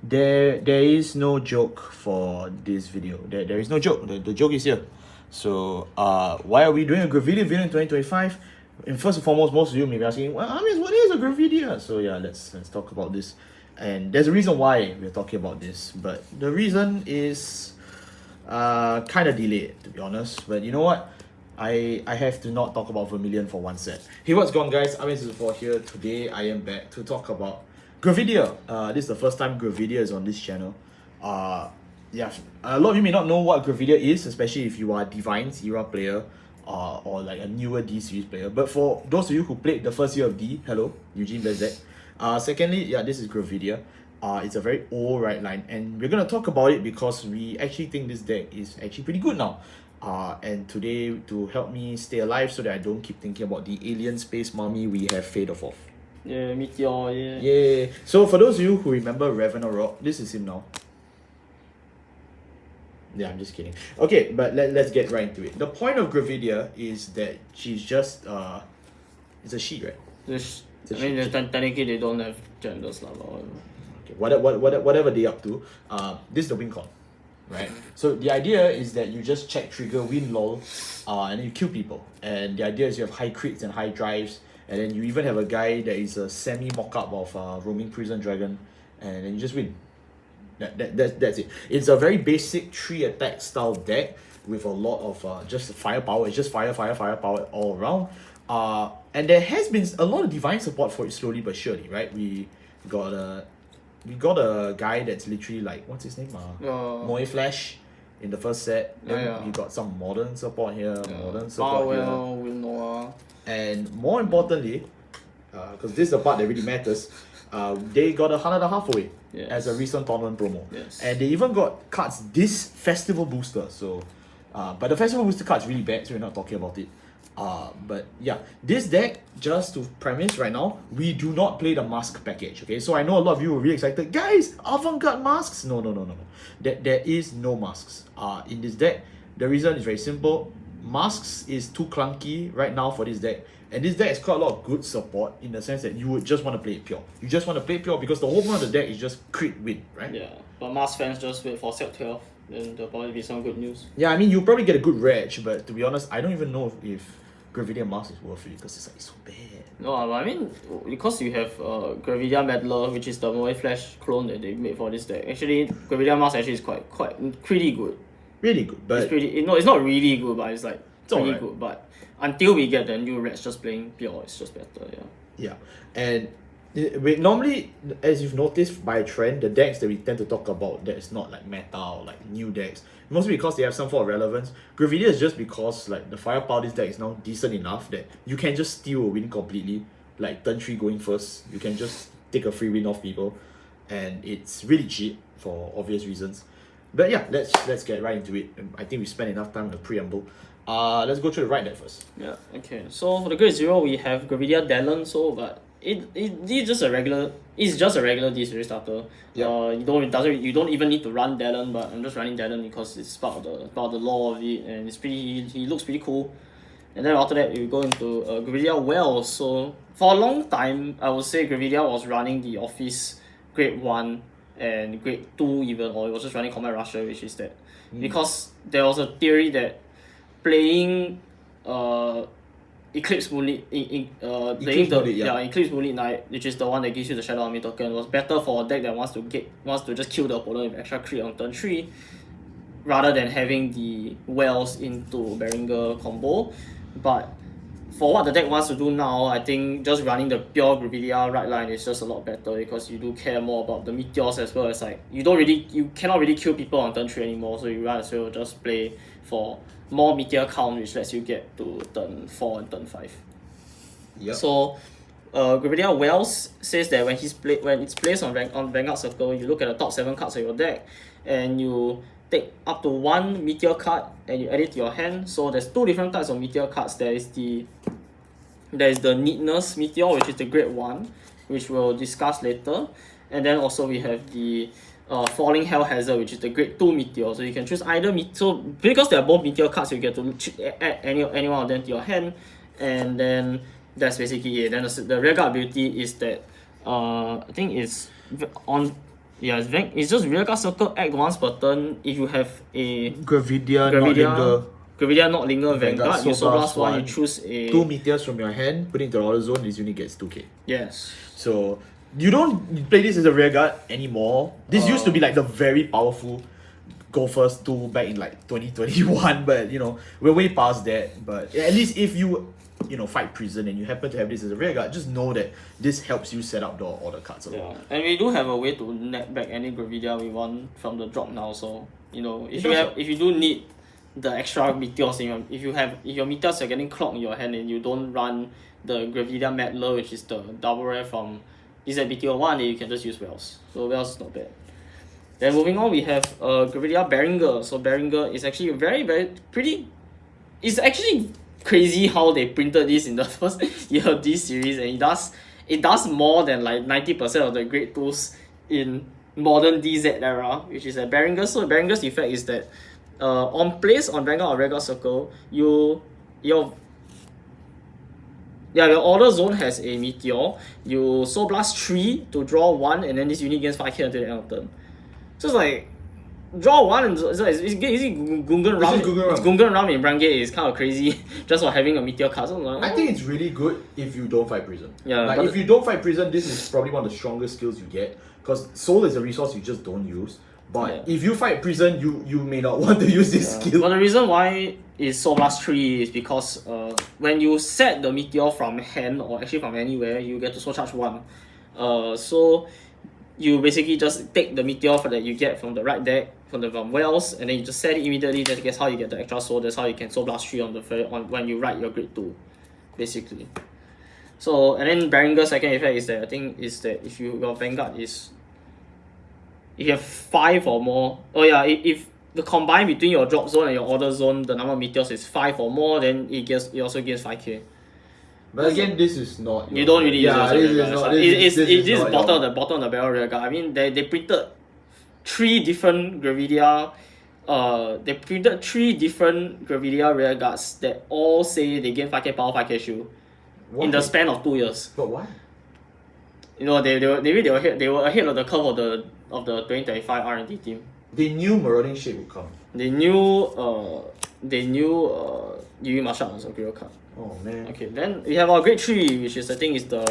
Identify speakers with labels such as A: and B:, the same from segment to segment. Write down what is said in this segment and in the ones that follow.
A: there is no joke for this video. There is no joke. The joke is here. So why are we doing a Gravidia video in 2025? And first and foremost, most of you may be asking, well, Amis, what is a Gravidia? So yeah, let's talk about this. And there's a reason why we're talking about this, but the reason is kind of delayed, to be honest. But you know what? I have to not talk about Vermilion for one set. Hey, what's going on, guys? Amis here. Today I am back to talk about Gravidia. This is the first time Gravidia is on this channel. Yeah, a lot of you may not know what Gravidia is, especially if you are DivineZ era player or like a newer D series player. But for those of you who played the first year of D, hello, Eugene BDIFs. Secondly, yeah, this is Gravidia. It's a very old right line, and we're gonna talk about it because we actually think this deck is actually pretty good now. And today, to help me stay alive so that I don't keep thinking about the alien space mummy, we have Fade of Off.
B: Yeah, Meteor, yeah.
A: Yeah. So for those of you who remember Ravenna, this is him now. Yeah, I'm just kidding. Okay, but let's get right into it. The point of Gravidia is that she's just it's a she, right?
B: I mean, technically they don't have genders, lah.
A: Okay, whatever they up to. This is the win con, right? So the idea is that you just check trigger, win lol, and then you kill people. And the idea is you have high crits and high drives, and then you even have a guy that is a semi mock-up of roaming prison dragon, and then you just win. That's it. It's a very basic 3 attack style deck with a lot of just firepower. It's just fire power all around. And there has been a lot of divine support for it slowly but surely, right? We got a guy that's literally like, what's his name? Moe Flash in the first set. Then we got some modern support here, modern support here. And more importantly, because this is the part that really matters, they got a 100.5 away as a recent tournament promo. And they even got cards this festival booster. So but the festival booster card's really bad, so we're not talking about it. But yeah, this deck, just to premise right now, we do not play the mask package, okay? So I know a lot of you were really excited. Guys, avant-garde masks? No. There is no masks. In this deck, the reason is very simple. Masks is too clunky right now for this deck. And this deck has quite a lot of good support in the sense that you would just want to play it pure. You just want to play it pure because the whole point of the deck is just crit win, right?
B: Yeah, but mask fans just wait for set 12. Then there'll probably be some good news.
A: Yeah, I mean, you'll probably get a good reg, but to be honest, I don't even know if Gravidia Mask is worth it because it's like so bad.
B: No, but I mean, because you have Gravidia Meddler, which is the Moe Flash clone that they made for this deck. Actually, Gravidia Mask actually is pretty good.
A: Really good, but
B: it's not really good, but it's like pretty
A: right.
B: good. But until we get the new reds, just playing pure, it's just better.
A: Yeah, and normally, as you've noticed by trend, the decks that we tend to talk about that is not like meta or like new decks, mostly because they have some form of relevance. Gravidia is just because like the firepower this deck is now decent enough that you can just steal a win completely. Like turn 3 going first, you can just take a free win off people, and it's really cheap for obvious reasons. But yeah, let's get right into it. I think we spent enough time on the preamble. Let's go through the right deck first.
B: Yeah. Okay. So for the grade 0, we have Gravidia Dallon. But it's just a regular D series starter. You don't even need to run Dallon, but I'm just running Dallon because it's part of the lore of it, and he looks pretty cool. And then after that we go into Gravidia Wells. So for a long time I would say Gravidia was running the office grade 1 and grade 2 even, or it was just running Combat Rusher, which is that because there was a theory that playing Eclipse Moonlit, Eclipse Moonlit Knight, which is the one that gives you the Shadow Army token, was better for a deck that wants to just kill the opponent with extra crit on turn 3, rather than having the Wells into Berenger combo. But for what the deck wants to do now, I think just running the pure Gravidia right line is just a lot better because you do care more about the meteors as well as like you cannot really kill people on turn 3 anymore, so you might as well just play for more meteor count, which lets you get to turn 4 and turn 5.
A: Yep.
B: So Gravidia Wells says that when it's placed on Vanguard Circle, you look at the top 7 cards of your deck and you take up to 1 meteor card and you add it to your hand. So there's 2 different types of meteor cards. There is the Neatness Meteor, which is the grade 1, which we'll discuss later. And then also we have the Falling Hell Hazard, which is the grade 2 Meteor. So you can choose either so because they are both meteor cards, you get to add any one of them to your hand. And then that's basically it. Then the rear guard ability is that I think it's on Yeah, it's just Rearguard Circle, act once per turn. If you have a
A: Gravidia Nordlinger,
B: Vanguard, you Soul Blast 1, you choose a
A: 2 meteors from your hand, put it into the order zone, this unit gets 2k.
B: Yes.
A: So you don't play this as a rearguard anymore. This used to be like the very powerful go first 2 back in like 2021, but you know, we're way past that. But at least if you fight prison and you happen to have this as a rearguard, just know that this helps you set up the order cards a lot.
B: Yeah. And we do have a way to net back any Gravidia we want from the drop now, so if you do need the extra meteors if your meteors are getting clogged in your hand and you don't run the Gravidia Meteor, which is the double rare from Meteor 1, then you can just use Wells. So Wells is not bad. Then moving on, we have Gravidia Beringer. So Beringer is actually very, very pretty. It's actually crazy how they printed this in the first year of this series, and it does more than like 90% of the grade 2s in modern DZ era, which is a Beringer. So Beringer's effect is that on place on Vanguard or Rearguard Circle, your order zone has a Meteor. You Soul Blast 3 to draw 1, and then this unit gains 5k until the end of turn. So it's like, draw 1 and it's Gungan Ram. It's Gungan Ram in Brandt Gate is kind of crazy just for having a Meteor card. So like,
A: I think it's really good if you don't fight prison.
B: Yeah,
A: like if you don't fight prison, this is probably one of the strongest skills you get, because Soul is a resource you just don't use. But if you fight prison, you may not want to use this skill.
B: But the reason why is Soul Blast 3 is because when you set the Meteor from hand or actually from anywhere, you get to Soul Charge 1. So you basically just take the Meteor that you get from the right deck, from Wells, and then you just set it immediately. That's how you get the extra Soul. That's how you can Soul Blast 3 on when you write your grade 2, basically. So, and then Beringer's second effect is that if your Vanguard is, if you have 5 or more, if the combine between your drop zone and your order zone, the number of meteors is 5 or more, then it also gains 5k.
A: But again, this is not.
B: You don't really use it. It is bottom of the barrel rearguard. I mean, they printed 3 different Gravidia. They printed 3 different Gravidia rearguards that all say they gain 5k power, 5k shield in the span of 2 years.
A: But why?
B: They were ahead of the curve of the 2025 R&D team.
A: They knew marauding shit would come.
B: They knew Yui Masha was a great card.
A: Oh man.
B: Okay, then we have our grade 3, which is I think is the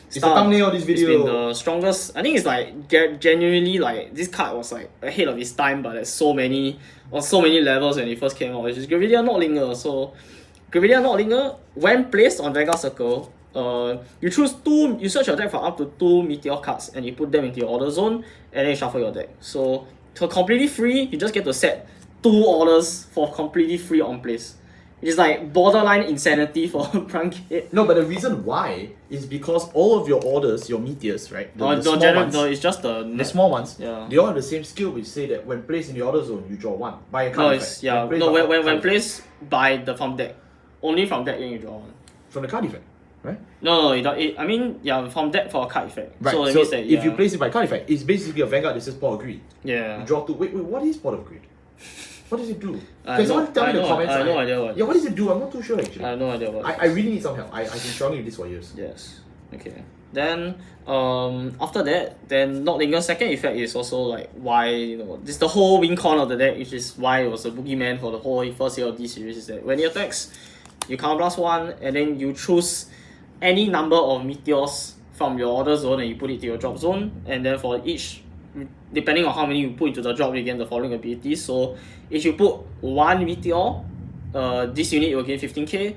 A: it's the thumbnail of this video.
B: It's been the strongest. I think it's like genuinely like this card was like ahead of its time, but there's so many levels when it first came out, which is Gravidia Nordlinger. So Gravidia Nordlinger, when placed on Vanguard Circle, you search your deck for up to 2 Meteor cards and you put them into your order zone and then you shuffle your deck. So completely free, you just get to set 2 orders for completely free on place. It is like borderline insanity for Brandt Gate.
A: No, but the reason why is because all of your orders, your meteors, right?
B: It's just the
A: small ones.
B: Yeah.
A: They all have the same skill, which say that when placed in the order zone, you draw 1 by a card effect.
B: When placed by the farm deck, only from deck then you draw 1.
A: From the card effect, right?
B: No, from deck for a card effect.
A: Right. So, means that, if you place it by card effect, it's basically a Vanguard that says Port of Greed.
B: Yeah.
A: You draw 2. Wait, what is Port of Greed? What does it do?
B: Can someone
A: tell me in the comments?
B: I have no idea what.
A: Yeah, what does it do? I'm not too sure actually.
B: I have no idea what.
A: I really need some help. I've been struggling with this for years.
B: Yes. Okay. Then after that, then Nordlinger's second effect is also like why this is the whole win con of the deck, which is why it was a boogeyman for the whole first year of this series, is that when it attacks, you counterblast 1 and then you choose any number of meteors from your order zone and you put it to your drop zone, and then for each, depending on how many you put into the drop, you gain the following abilities. So if you put 1 meteor, this unit will gain 15k.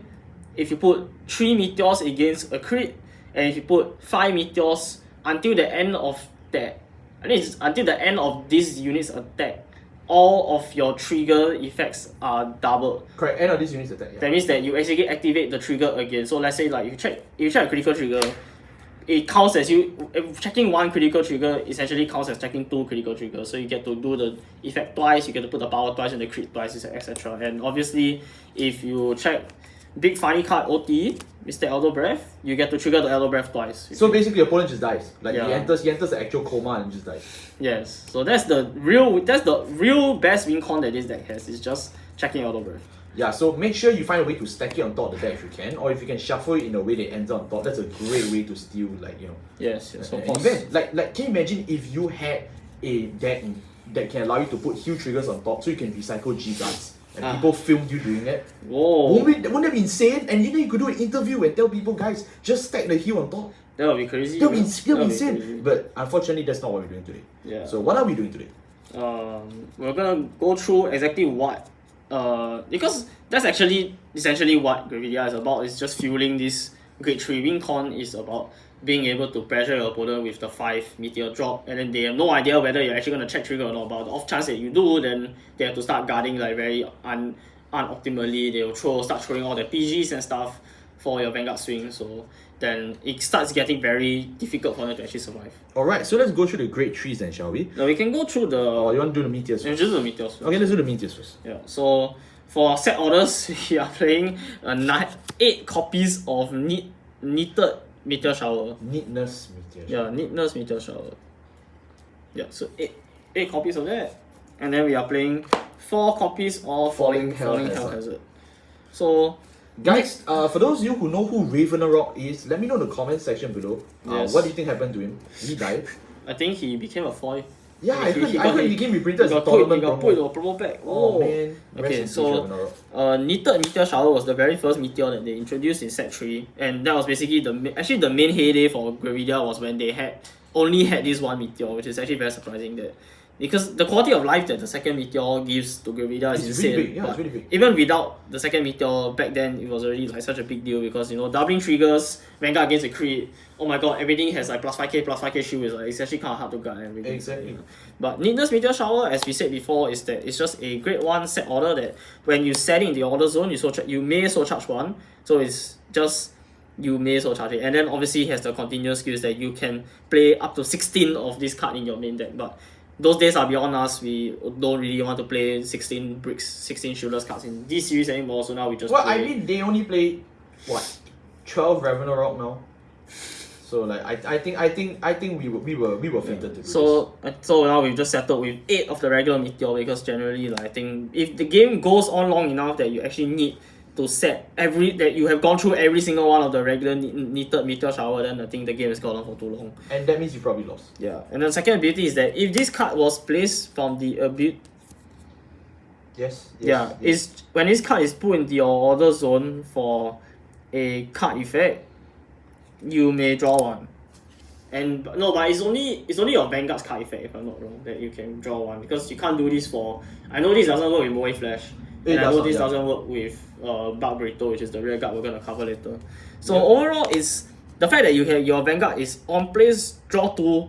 B: If you put 3 meteors, it gains a crit. And if you put 5 meteors until the end of that, I think it's until the end of this unit's attack, all of your trigger effects are doubled.
A: Correct, end of this unit's attack. Yeah.
B: That means that you actually activate the trigger again. So let's say like if you check a critical trigger, it counts as checking 1 critical trigger essentially counts as checking 2 critical triggers. So you get to do the effect twice, you get to put the power twice and the crit twice, etc. And obviously, if you check big funny card OT, Mr. Elder Breath, you get to trigger the Elder Breath twice.
A: So basically, your opponent just dies. Like he enters the actual coma and just dies.
B: Yes. So that's the real best win con that this deck has. Is just checking Elder Breath.
A: Yeah, so make sure you find a way to stack it on top of the deck if you can, or if you can shuffle it in a way that ends on top. That's a great way to steal,
B: Yes, of
A: an
B: course.
A: event. Like, can you imagine if you had a deck that can allow you to put heal triggers on top so you can recycle G guards. And people filmed you doing it.
B: Whoa.
A: Wouldn't that be insane? And you could do an interview and tell people, guys, just stack the heal on top.
B: That would be crazy.
A: That would be insane. Crazy. But unfortunately, that's not what we're doing today.
B: Yeah.
A: So what are we doing today?
B: We're gonna go through exactly what because that's actually essentially what Gravidia is about. It's just fueling this Grade 3 win con is about being able to pressure your opponent with the 5 meteor drop, and then they have no idea whether you're actually going to check trigger or not. But the off chance that you do, then they have to start guarding like very unoptimally. They will start throwing all the PGs and stuff for your Vanguard swing. So then it starts getting very difficult for them to actually survive.
A: Alright, so let's go through the Grade 3s then, shall we?
B: No, we can go through the...
A: Or you want to do the meteors first?
B: Just do the meteors first.
A: Okay, let's do the meteors first.
B: Yeah, so for set orders, we are playing 8 copies of knitted Meteor Shower.
A: Neatness Meteor
B: Shower. Yeah, Neatness Meteor Shower. Yeah, so 8 copies of that. And then we are playing 4 copies of Falling Hell Hazard. So,
A: guys, for those of you who know who Ravenrock is, let me know in the comment section below.
B: Yes.
A: What do you think happened to him? He died?
B: I think he became a foil.
A: Yeah, I heard he became reprinted as a tournament
B: promo. Put a promo pack.
A: Oh man.
B: Okay, so Knitted Meteor Shower was the very first meteor that they introduced in set 3, and that was basically the main heyday for Gravidia was when they only had this one meteor, which is actually very surprising that because the quality of life that the second meteor gives to Gravidia is insane.
A: Really big. Yeah, it's really big.
B: Even without the second meteor back then, it was already like such a big deal because doubling triggers, Vanguard against a crit. Oh my god, everything has like plus 5k shield. It's actually kind of hard to guard everything.
A: Exactly.
B: But Neatness Meteor Shower, as we said before, is that it's just a Grade 1 set order that when you set it in the order zone, you may soul charge 1. So it's just you may soul charge it. And then obviously it has the continuous skills that you can play up to 16 of this card in your main deck. But those days are beyond us. We don't really want to play 16 bricks, 16 shieldless cards in this series anymore. So now we just
A: I mean, they only play what 12 Ravenrock now. So like I think we were fated to do this.
B: So now we've just settled with 8 of the regular meteor because generally like, I think if the game goes on long enough that you actually need to set that you have gone through every single one of the regular knitted meteor shower, then I think the game has gone on for too long.
A: And that means you probably lost.
B: Yeah. And the second ability is that if this card was placed from the ability.
A: Yes.
B: Is when this card is put into your order zone for a card effect, you may draw 1. But it's only your Vanguard's card effect, if I'm not wrong, that you can draw 1 because you can't do this for. I know this doesn't work with Moe Flash, and I know this doesn't work with Bug Burrito, which is the rear guard we're gonna cover later. So overall, is the fact that you have your Vanguard is on place draw 2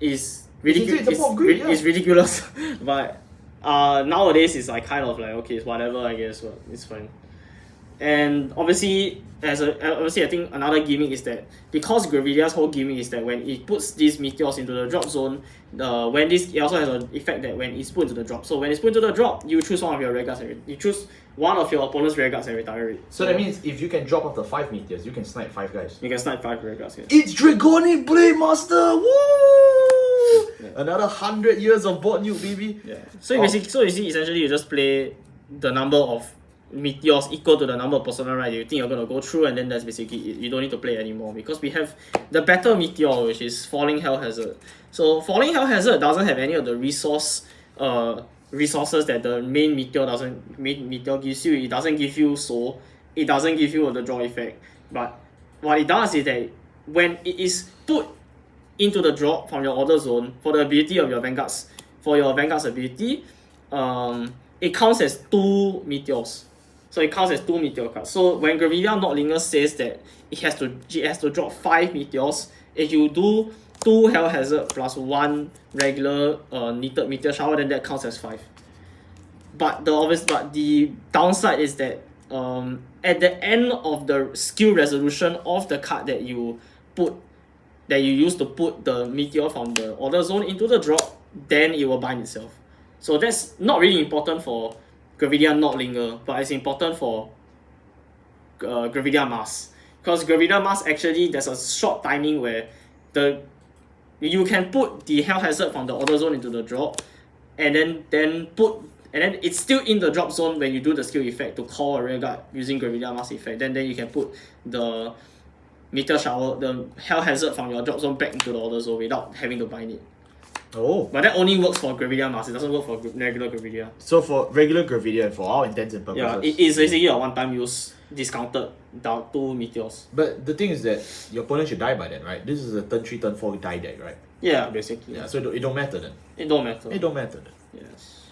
B: is ridiculous. It's ridiculous, but nowadays it's like kind of like okay, it's whatever I guess, but it's fine. And obviously, I think another gimmick is that because Gravidia's whole gimmick is that when it puts these meteors into the drop zone, it also has an effect that when it's put into the drop. So when it's put into the drop, you choose one of your rear guards you choose one of your opponent's rear guards and retire it.
A: So that means if you can drop off the 5 meteors, you can snipe 5 guys.
B: You can snipe 5 rear guards. Yeah.
A: It's Dragonic Blade Master! Woo! Yeah. Another 100 years of bot nuke, baby.
B: Yeah. So you see, essentially you just play the number of meteors equal to the number of persona right you think you're going to go through, and then that's basically it. You don't need to play anymore because we have the better meteor, which is Falling Hell Hazard. So Falling Hell Hazard doesn't have any of the resources that the main meteor gives you. It doesn't give you soul, it doesn't give you the draw effect, but what it does is that when it is put into the drop from your order zone for the ability of your Vanguard's ability, it counts as 2 meteors. So it counts as 2 meteor cards. So when Gravidia Nordlinger says that it has to drop 5 meteors, if you do 2 Hell Hazard plus 1 regular knitted meteor shower, then that counts as 5. But the downside is that at the end of the skill resolution of the card that you use to put the meteor from the order zone into the drop, then it will bind itself. So that's not really important for Gravidia Nordlinger, but it's important for Gravidia Masques. Because Gravidia Masques actually, there's a short timing where you can put the Hell Hazard from the order zone into the drop, and then it's still in the drop zone when you do the skill effect to call a rear guard using Gravidia Masques effect. Then you can put the Meteor Shower, the Hell Hazard from your drop zone back into the order zone without having to bind it.
A: Oh.
B: But that only works for Gravidia masks. It doesn't work for regular Gravidia.
A: So for regular Gravidia, for all intents and purposes.
B: Yeah, it is basically a one-time use discounted down 2 meteors.
A: But the thing is that your opponent should die by then, right? This is a turn 3, turn 4 die deck, right?
B: Yeah, basically.
A: Yeah, so it don't matter then.
B: It don't matter.
A: It don't matter then.
B: Yes.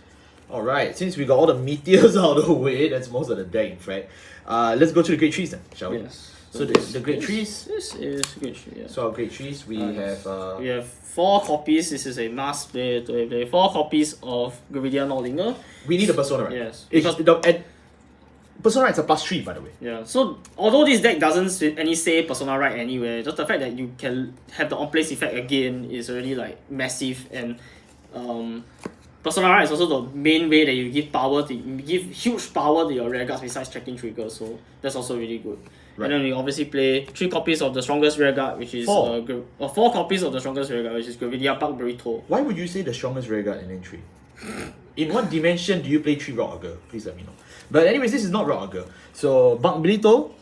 A: Alright, since we got all the meteors out of the way, that's most of the deck in fact. Let's go to the great trees then, shall we?
B: Yes.
A: So the great trees.
B: This is great tree. Yeah.
A: So our great trees, we have.
B: We have 4 copies. This is a mask play to play 4 copies of Gravidia Nordlinger.
A: We need a persona, right?
B: Yes.
A: And persona right's a +3, by the way.
B: Yeah. So although this deck doesn't say persona right anywhere, just the fact that you can have the on place effect again is already like massive. And persona right is also the main way that you give huge power to your rear guards besides checking triggers. So that's also really good. Right. And then we obviously play 3 copies of the strongest rear guard, which is 4 copies of the strongest rear guard, which is Gravidia Bug Burrito.
A: Why would you say the strongest rear guard and then 3? In what dimension do you play 3 Rock Augur? Please let me know. But anyways, this is not Rock Augur. So Bug Burrito,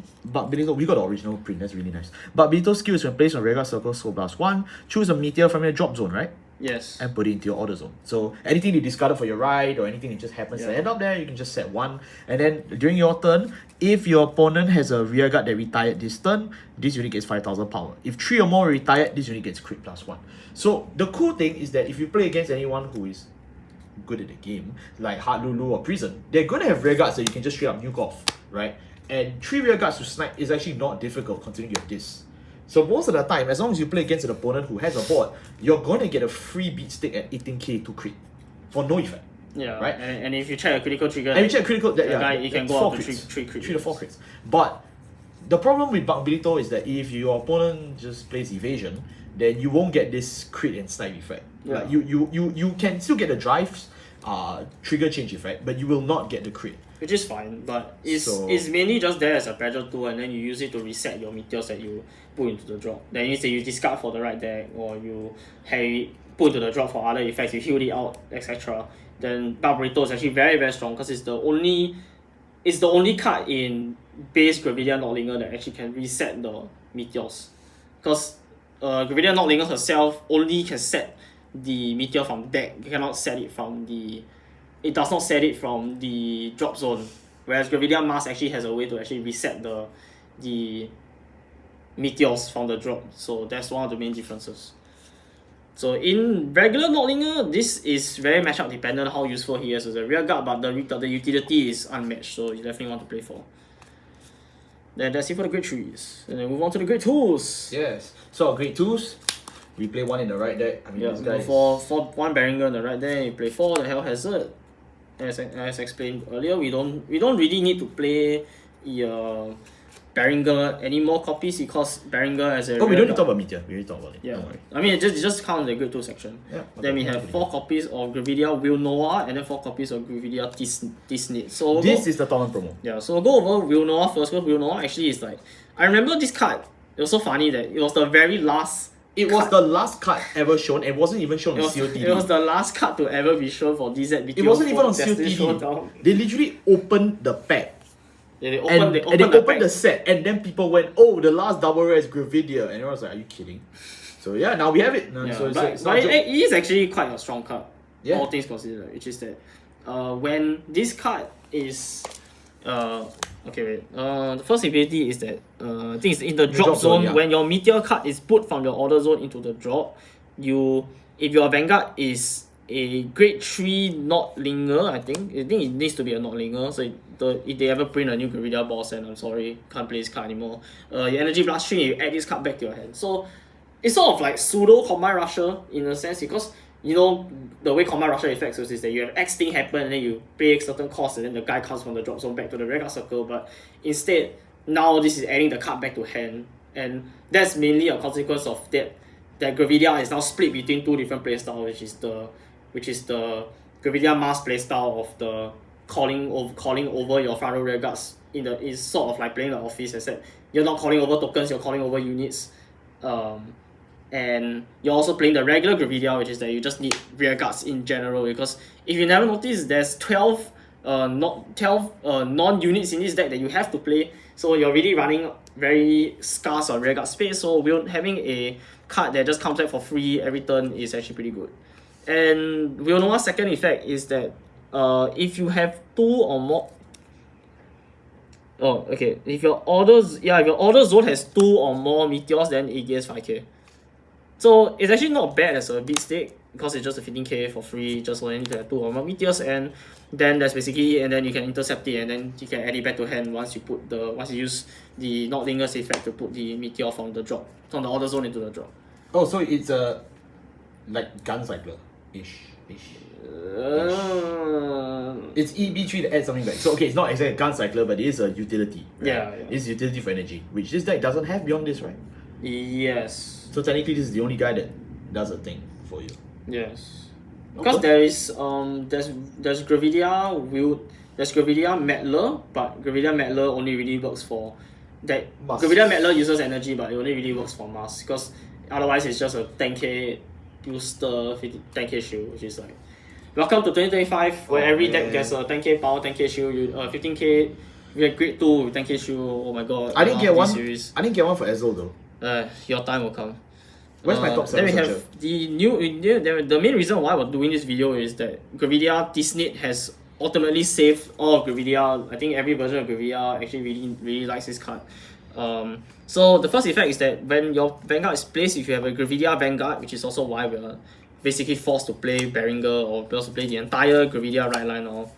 A: we got the original print, that's really nice. Bug Burrito skill is when placed on rear guard circle, so +1. Choose a meteor from your drop zone, right?
B: Yes.
A: And put it into your order zone. So anything you discarded for your ride or anything that just happens to end up there, you can just set 1. And then during your turn, if your opponent has a rear guard that retired this turn, this unit gets 5,000 power. If 3 or more retired, this unit gets crit +1. So the cool thing is that if you play against anyone who is good at the game, like Hard Lulu or Prison, they're going to have rear guards that you can just straight up nuke off, right? And 3 rear guards to snipe is actually not difficult considering you have this. So most of the time, as long as you play against an opponent who has a board, you're going to get a free beat stick at 18k to crit for no effect.
B: Yeah,
A: right.
B: And if you check a critical trigger,
A: and you check critical,
B: you can go up to 3 crits.
A: 3 to 4 crits. But the problem with Bug Burrito is that if your opponent just plays evasion, then you won't get this crit and snipe effect.
B: Yeah.
A: Like you can still get the drives, trigger change effect, but you will not get the crit.
B: Which is fine, but it's mainly just there as a pressure tool, and then you use it to reset your meteors that you put into the drop. Then you say you discard for the right deck, or you put into the drop for other effects, you heal it out, etc. Then Bug Burrito is actually very, very strong because it's the only card in base Gravidia Nordlinger that actually can reset the meteors. Because Gravidia Nordlinger herself only can set the meteor from deck. You cannot set it from it does not set it from the drop zone. Whereas Gravidia Mask actually has a way to actually reset the meteors from the drop. So that's one of the main differences. So in regular Nordlinger, this is very matchup dependent how useful he is as a rear guard, but the utility is unmatched, so you definitely want to play for. Then that's it for the great trees. And then move on to the great tools.
A: Yes. So our great tools, we play 1 in the right deck. I mean, this guy
B: for 1 Beringer in the right deck, you play 4 the Hell Hazard. As explained earlier, we don't really need to play Beringer any more copies because Beringer as a
A: we don't need to talk about Meteor. We already talked about it.
B: Yeah.
A: Don't worry.
B: I mean it just counts in the grade 2 section.
A: Yeah.
B: Then we have 4 copies of Gravidia Will Noah and then 4 copies of Gravidia Tisnit. So
A: this is the tournament promo.
B: Yeah, so we'll go over Will Noah first, because Will Noah actually is like, I remember this card, it was so funny that it was the very last
A: was the last card ever shown. It wasn't even shown on COTD.
B: It was the last card to ever be shown for DZ.
A: It wasn't even on COTD. They literally opened the pack.
B: Yeah, they
A: opened the set, and then people went, "Oh, the last double rare is Gravidia," and everyone was like, "Are you kidding?" So yeah, now we have it.
B: But it is actually quite a strong card.
A: Yeah.
B: All things considered, which is that when this card is okay, wait. The first ability is that I think it's in the drop zone. Yeah. When your meteor card is put from your order zone into the drop, if your Vanguard is a grade 3 Nordlinger, I think it needs to be a Nordlinger. So if they ever print a new Gravidia boss, and I'm sorry, can't play this card anymore. Your energy blast string, you add this card back to your hand. So it's sort of like pseudo Combine Rusher in a sense, because you know the way Combine Rusher effects is that you have X thing happen and then you pay certain cost and then the guy comes from the drop zone back to the regular circle. But instead, now this is adding the card back to hand, and that's mainly a consequence of that Gravidia is now split between 2 different playstyles, which is the Gravidia Mask playstyle of the calling over your front row rear guards is sort of like playing the office, except you're not calling over tokens, you're calling over units. And you're also playing the regular Gravidia, which is that you just need rear guards in general, because if you never notice, there's 12 not 12 non-units in this deck that you have to play. So you're really running very scarce on rearguard space. So having a card that just comes back for free every turn is actually pretty good. And Wilnoa's second effect is that if you have 2 or more. Oh, okay. If your order zone has 2 or more meteors, then it gains 5k. So it's actually not bad as a beat stick because it's just a 15k for free, just so you need to have 2 or more meteors, and then that's basically it, and then you can intercept it, and then you can add it back to hand once you use the Nordlinger's effect to put the meteor from the order zone into the drop.
A: Oh, so it's a like Guncycler-ish. It's EB3 to add something back. So okay, it's not exactly a Guncycler, but it is a utility. Right?
B: Yeah.
A: It's utility for energy, which this deck doesn't have beyond this, right?
B: Yes.
A: So technically, this is the only guy that does a thing for you.
B: Yes. Because there is there's Gravidia Meddler, but Gravidia Meddler only really works for that. Gravidia Meddler uses energy, but it only really works for masques, because otherwise it's just a 10k booster, 10k shield, which is like welcome to 2025, where every deck gets a 10k power, 10k shield, 15k. We have grade 2 with 10k shield. Oh my god!
A: I didn't get one. I didn't get one for Ezel though.
B: Your time will come.
A: Where's my top 7
B: Then we have the main reason why we're doing this video is that Gravidia Tisnit has ultimately saved all of Gravidia. I think every version of Gravidia actually really likes this card. So the first effect is that when your Vanguard is placed, if you have a Gravidia Vanguard, which is also why we're basically forced to play Beringer or to play the entire Gravidia right line off.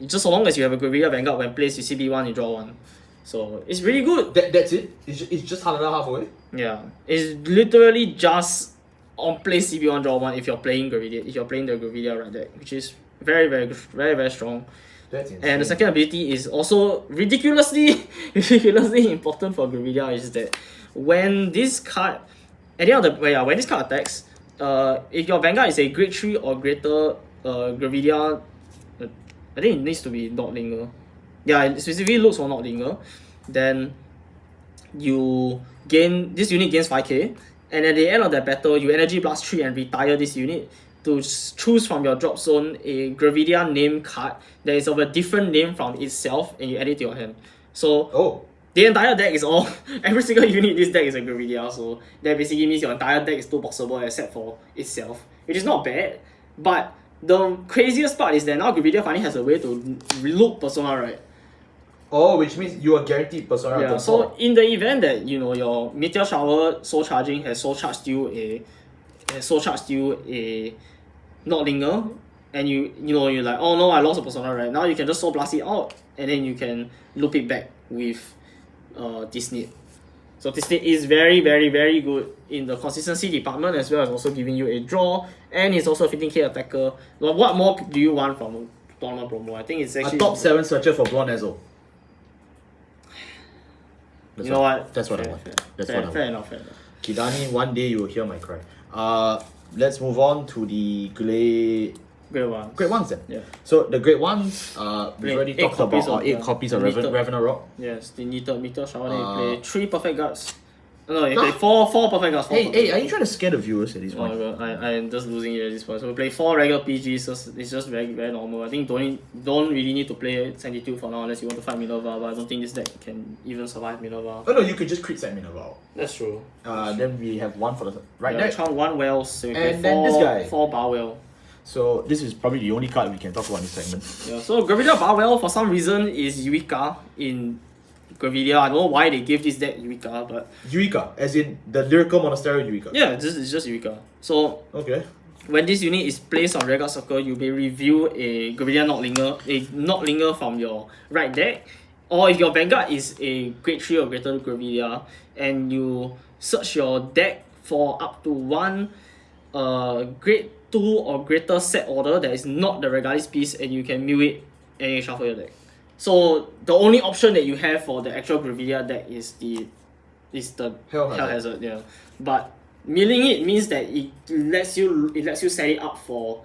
B: Just so long as you have a Gravidia Vanguard, when placed, you CB1, you draw 1. So it's really good.
A: That's it? It's just Hanada halfway?
B: Yeah. It's literally just on play CB1, draw 1 if you're playing Gravidia, if you're playing the Gravidia right deck, which is very, very, very, very strong.
A: That's insane.
B: And the second ability is also ridiculously important for Gravidia, is that when this card when this card attacks, if your Vanguard is a grade 3 or greater, Gravidia, I think it needs to be Nordlinger. Yeah, it specifically looks for Nordlinger. Then this unit gains 5k, and at the end of that battle, you energy blast 3 and retire this unit to choose from your drop zone a Gravidia name card that is of a different name from itself, and you add it to your hand. So the entire deck is all every single unit in this deck is a Gravidia, so that basically means your entire deck is too boxable except for itself, which is not bad. But the craziest part is that now Gravidia finally has a way to loop Persona, right?
A: Oh, which means you are guaranteed Persona.
B: Yeah, so in the event that your Meteor Shower Soul Charging has Soul Charged you a Nordlinger, and you're like, oh no, I lost a Persona, right? Now you can just Soul Blast it out, and then you can loop it back with Tisnit. So Tisnit is very, very, very good in the consistency department, as well as also giving you a draw, and it's also a 15k attacker. What more do you want from a tournament promo? I think it's actually
A: a top 7 searcher for Blonde Ezel.
B: You know what?
A: That's what I want.
B: Fair enough.
A: Kidani, one day you will hear my cry. Let's move on to the Grade 1s then.
B: Yeah.
A: So the Grade 1s, we've already talked about our 8 copies of Revenant Rock.
B: Yes, the Meteor Shower, you play 3 Perfect Guards. No, you play 4 Perfect Guards.
A: Hey, are you trying to scare the viewers at this point?
B: Oh my god, I'm just losing it at this point. So we play 4 regular PGs, so it's just very, very normal. I think don't really need to play Sanctitude for now unless you want to fight Minerva, but I don't think this deck can even survive Minerva.
A: Oh no, you could just crit set Minerva.
B: That's true.
A: Then we have 1 for the right deck.
B: Count 1 Wells, so we play
A: and then this guy.
B: 4 Barwell.
A: So this is probably the only card we can talk about in this segment.
B: Yeah, so Gravidia Barwell for some reason is Eureka in Gravidia. I don't know why they gave this deck Eureka, but
A: Eureka, as in the Lyrical Monastery Eureka.
B: Yeah, it's just Eureka. So
A: okay.
B: When this unit is placed on Rearguard Circle, you may reveal a Gravidia Nordlinger from your right deck. Or if your Vanguard is a grade 3 or greater Gravidia, and you search your deck for up to 1 grade 2 or greater set order that is not the Regalis piece, and you can mill it and you shuffle your deck. So the only option that you have for the actual Gravidia deck is the Hell Hazard, yeah. But milling it means that it lets you set it up for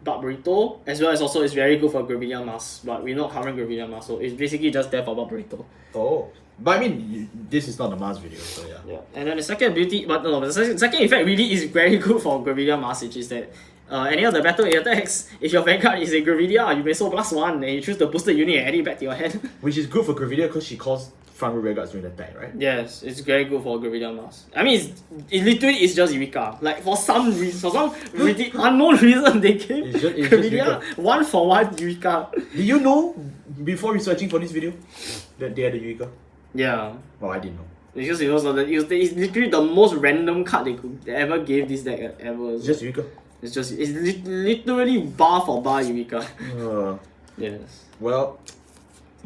B: Barbarito, as well as also it's very good for Gravidia Masques, but we're not covering Gravidia Masques, so it's basically just there for Barbarito.
A: Oh. But I mean, this is not a Mars video, so yeah.
B: Yeah. And then the second ability, but the second effect really is very good for Gravidia Masques, which is that any of the battle attacks, if your Vanguard is a Gravidia, you may soul +1 and you choose the boosted unit and add it back to your hand.
A: Which is good for Gravidia because she calls front row Vanguards during the attack, right?
B: Yes, it's very good for Gravidia Mask. I mean, it literally is just Eureka. Like, for some reason, unknown reason, they gave Gravidia 1-for-1 Eureka.
A: Did you know, before researching for this video, that they had a Eureka?
B: Yeah.
A: Oh, I didn't know.
B: Because it's literally the most random card they ever gave this deck ever.
A: It's just Eureka?
B: It's literally bar for bar Eureka. Yes.
A: Well,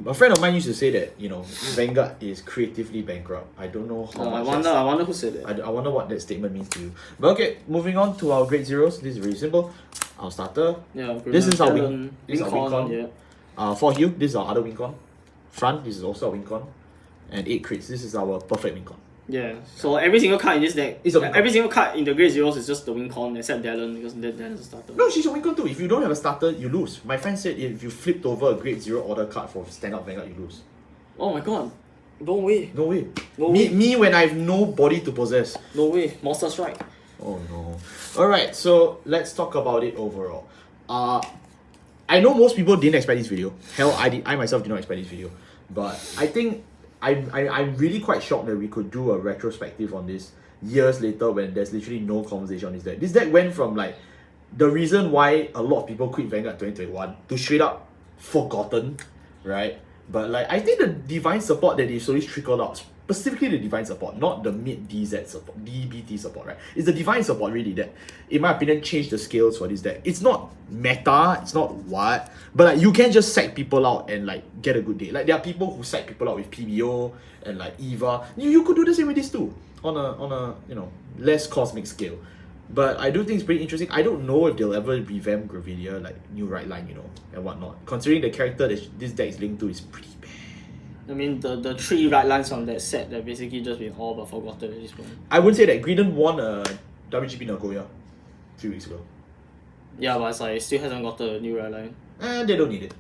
A: a friend of mine used to say that, you know, Vanguard is creatively bankrupt. I don't know how much.
B: I wonder who said that.
A: I wonder what that statement means to you. But okay, moving on to our grade zeros. This is very simple. Our starter.
B: Yeah,
A: this is our
B: win con. Yeah.
A: For heal, this is our other win con. Front, this is also our win con. And 8 crits, this is our perfect win con.
B: Yeah, so every single card in this deck, every single card in the grade zeros is just the win con except Dallin because Dallin's a starter.
A: No, she's a win con too. If you don't have a starter, you lose. My friend said if you flipped over a grade 0 order card for standout Vanguard, you lose.
B: Oh my god. No way.
A: No way. Me when I have no body to possess.
B: No way. Monster Strike.
A: Oh no. Alright, so let's talk about it overall. I know most people didn't expect this video. Hell, I myself did not expect this video. But I think I'm really quite shocked that we could do a retrospective on this years later when there's literally no conversation on this deck. This deck went from like the reason why a lot of people quit Vanguard 2021 to straight up forgotten, right? But like I think the divine support that they slowly trickled out, specifically the divine support, not the mid DZ support, DBT support, right? It's the divine support really that, in my opinion, changed the scales for this deck. It's not meta, it's not what, but like you can just sack people out and like get a good day. Like there are people who sack people out with PBO and like Eva. You could do the same with this too, on a you know, less cosmic scale. But I do think it's pretty interesting. I don't know if they'll ever revamp Gravidia, like new right line, you know, and whatnot. Considering the character that this deck is linked to is pretty bad.
B: I mean, the 3 right lines from that set that basically just been all but forgotten at this point.
A: I would say that Greedon won a WGP Nagoya 3 weeks ago.
B: Yeah, but it's like, it still hasn't got a new right line.
A: They don't need it.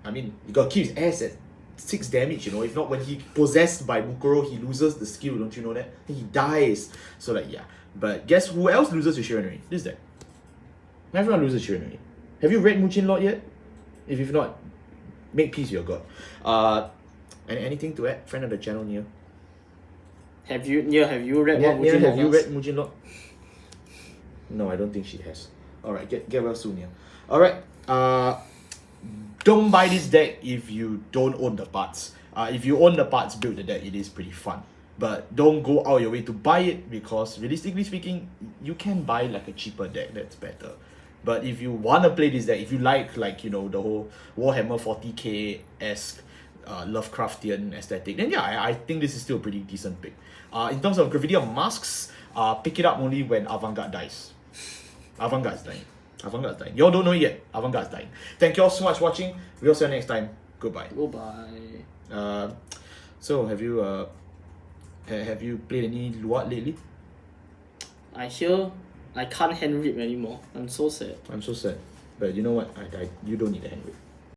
A: I mean, you gotta keep his ass at 6 damage, you know. If not, when he possessed by Mukuro, he loses the skill, don't you know that? He dies. So like, yeah. But guess who else loses to Shiranui? This deck. Everyone loses Shiranui. Have you read Muchin Lord yet? If you've not, make peace with your god. Anything to add? Friend of the channel, Nia?
B: Have you read
A: what
B: Muchin Lord?
A: Have you read Muchin Lord? No, I don't think she has. Alright, get well soon, Nia. Alright, don't buy this deck if you don't own the parts. If you own the parts, build the deck, it is pretty fun. But don't go out your way to buy it because realistically speaking, you can buy like a cheaper deck that's better. But if you want to play this deck, if you like you know, the whole Warhammer 40k-esque Lovecraftian aesthetic, then yeah, I think this is still a pretty decent pick. In terms of Gravidia masks, pick it up only when Vanguard dies. Vanguard's dying. Vanguard's dying. Y'all don't know yet. Vanguard's dying. Thank you all so much for watching. We'll see you next time. Goodbye.
B: Goodbye.
A: So have you played any Luat lately?
B: I hear I can't hand read anymore. I'm so sad.
A: I'm so sad. But you know what? You don't need a hand read.